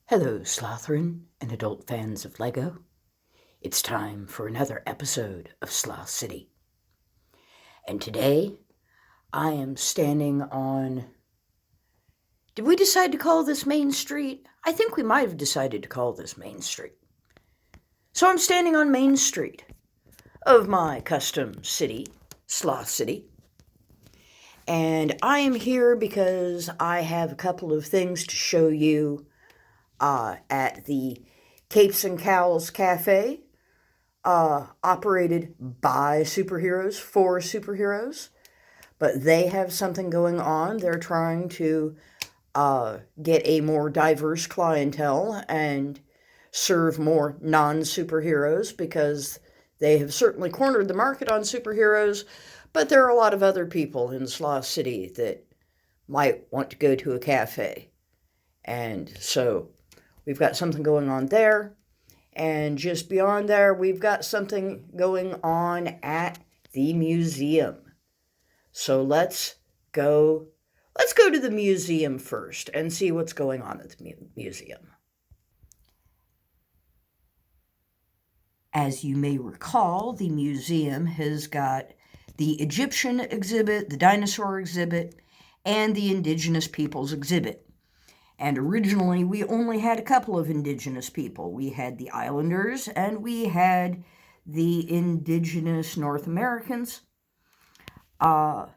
Hello, Slothrin and adult fans of Lego. It's time for another episode of Sloth City. And today, I am standing on... Did we decide to call this Main Street? I think we might have decided to call this Main Street. So I'm standing on Main Street of my custom city, Sloth City. And I am here because I have a couple of things to show you at the Capes and Cowls Cafe, operated by superheroes, for superheroes. But they have something going on. They're trying to get a more diverse clientele and serve more non-superheroes, because they have certainly cornered the market on superheroes, but there are a lot of other people in Sloth City that might want to go to a cafe. And so we've got something going on there. And just beyond there, we've got something going on at the museum. So let's go to the museum first and see what's going on at the museum. As you may recall, the museum has got the Egyptian exhibit, the dinosaur exhibit, and the Indigenous Peoples exhibit. And originally, we only had a couple of indigenous people. We had the Islanders, and we had the indigenous North Americans. Well,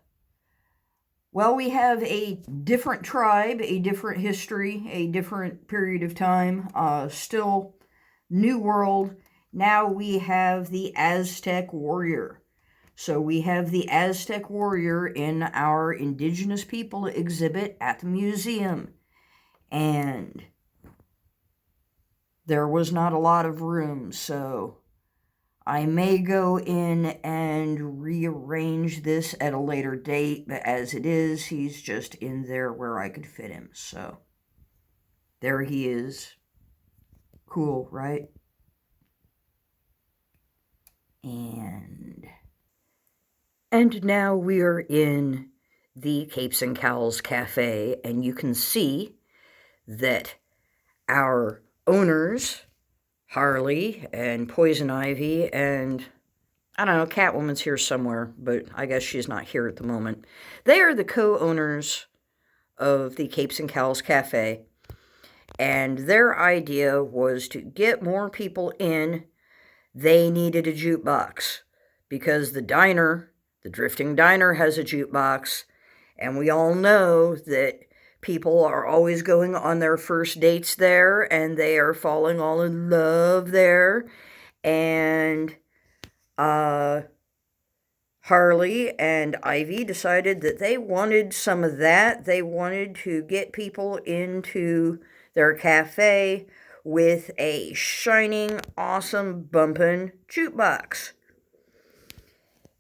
we have a different tribe, a different history, a different period of time, still New World. Now we have the Aztec warrior. So we have the Aztec warrior in our Indigenous People exhibit at the museum. And there was not a lot of room, so I may go in and rearrange this at a later date, but as it is, he's just in there where I could fit him. So there he is. Cool, right? And now we are in the Capes and Cowls Cafe, and you can see that our owners, Harley and Poison Ivy, and I don't know, Catwoman's here somewhere, but I guess she's not here at the moment. They are the co-owners of the Capes and Cowls Cafe, and their idea was to get more people in. They needed a jukebox because the diner, the Drifting Diner, has a jukebox, and we all know that people are always going on their first dates there, and they are falling all in love there. And Harley and Ivy decided that they wanted some of that. They wanted to get people into their cafe with a shining, awesome, bumpin' jukebox.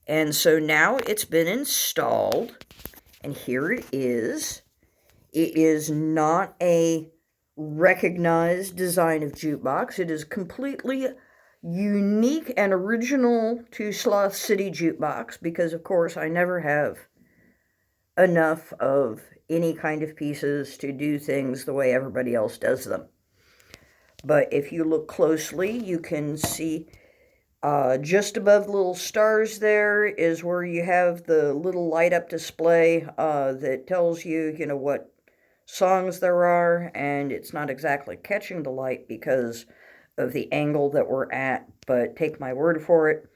And so now it's been installed, and here it is. It is not a recognized design of jukebox. It is completely unique and original to Sloth City Jukebox, because, of course, I never have enough of any kind of pieces to do things the way everybody else does them. But if you look closely, you can see just above the little stars there is where you have the little light-up display that tells you, what songs there are, and it's not exactly catching the light because of the angle that we're at, but take my word for it.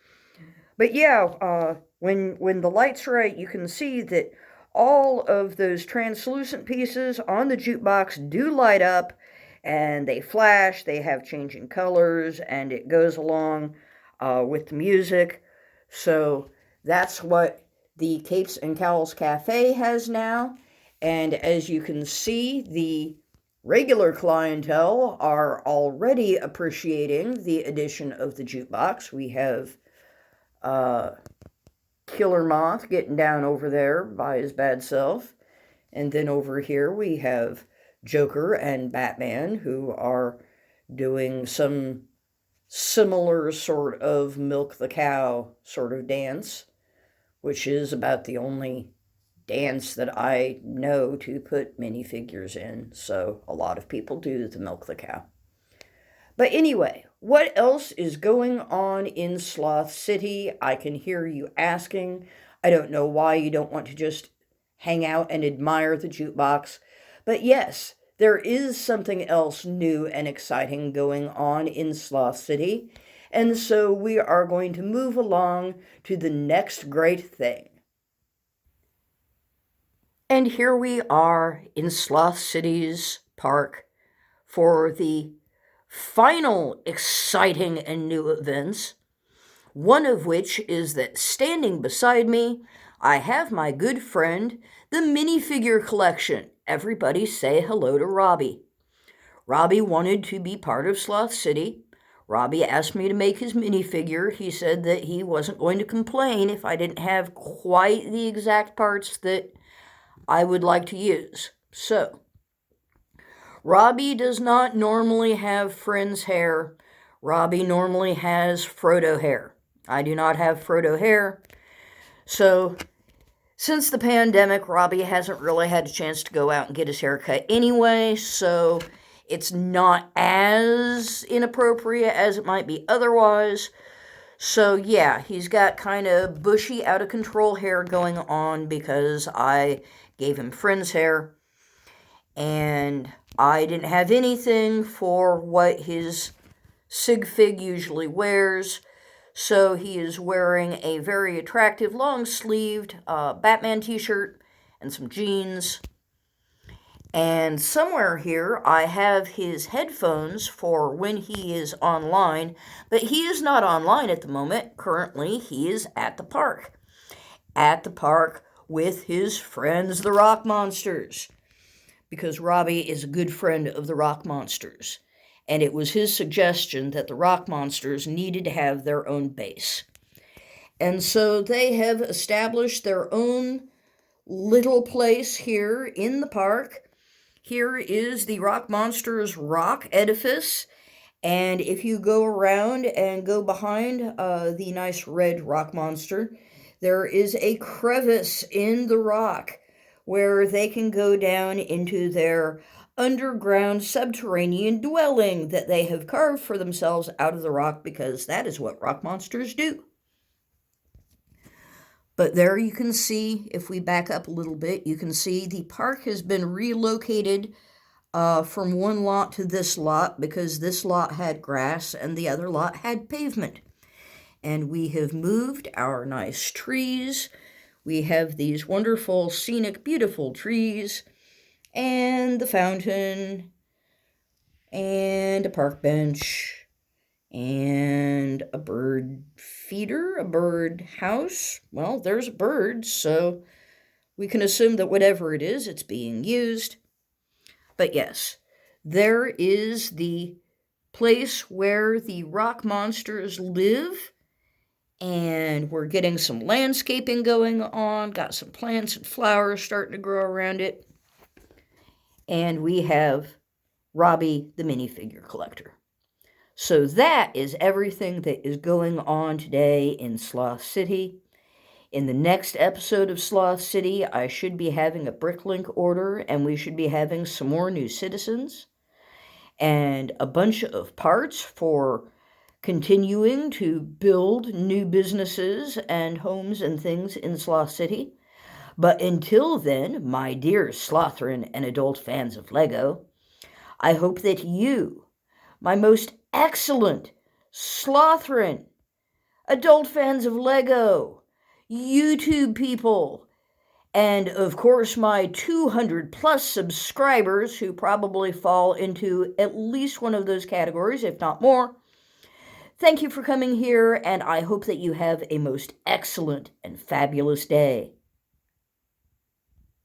But yeah, when the light's right, you can see that all of those translucent pieces on the jukebox do light up, and they flash, they have changing colors, and it goes along with the music. So that's what the Capes and Cowls Cafe has now. And as you can see, the regular clientele are already appreciating the addition of the jukebox. We have Killer Moth getting down over there by his bad self. And then over here we have Joker and Batman, who are doing some similar sort of milk the cow sort of dance, which is about the only dance that I know to put minifigures in, so a lot of people do the Milk the Cow. But anyway, what else is going on in Sloth City? I can hear you asking. I don't know why you don't want to just hang out and admire the jukebox. But yes, there is something else new and exciting going on in Sloth City. And so we are going to move along to the next great thing. And here we are in Sloth City's park for the final exciting and new events, one of which is that standing beside me, I have my good friend, the minifigure collection. Everybody say hello to Robby. Robby wanted to be part of Sloth City. Robby asked me to make his minifigure. He said that he wasn't going to complain if I didn't have quite the exact parts that I would like to use. So, Robby does not normally have Friend's hair. Robby normally has Frodo hair. I do not have Frodo hair. So, since the pandemic, Robby hasn't really had a chance to go out and get his hair cut anyway, so it's not as inappropriate as it might be otherwise. So, yeah, he's got kind of bushy, out-of-control hair going on because I gave him Friend's hair. And I didn't have anything for what his sig fig usually wears, so he is wearing a very attractive long-sleeved Batman t-shirt and some jeans. And somewhere here I have his headphones for when he is online, but he is not online at the moment. Currently, he is at the park. At the park with his friends, the Rock Monsters. Because Robby is a good friend of the Rock Monsters. And it was his suggestion that the Rock Monsters needed to have their own base. And so they have established their own little place here in the park. Here is the Rock Monsters rock edifice. And if you go around and go behind the nice red rock monster, there is a crevice in the rock where they can go down into their underground subterranean dwelling that they have carved for themselves out of the rock, because that is what rock monsters do. But there you can see, if we back up a little bit, you can see the park has been relocated from one lot to this lot, because this lot had grass and the other lot had pavement. And we have moved our nice trees. We have these wonderful, scenic, beautiful trees, and the fountain, and a park bench, and a bird feeder, a bird house. Well, there's a bird, so we can assume that whatever it is, it's being used. But yes, there is the place where the rock monsters live, and we're getting some landscaping going on, got some plants and flowers starting to grow around it, and we have Robby the minifigure collector. So that is everything that is going on today in Sloth City. In the next episode of Sloth City, I should be having a Bricklink order, and we should be having some more new citizens, and a bunch of parts for continuing to build new businesses and homes and things in Sloth City. But until then, my dear Slothrin and adult fans of Lego, I hope that you, my most excellent Slothrin, adult fans of Lego, YouTube people, and of course my 200 plus subscribers who probably fall into at least one of those categories, if not more, thank you for coming here, and I hope that you have a most excellent and fabulous day.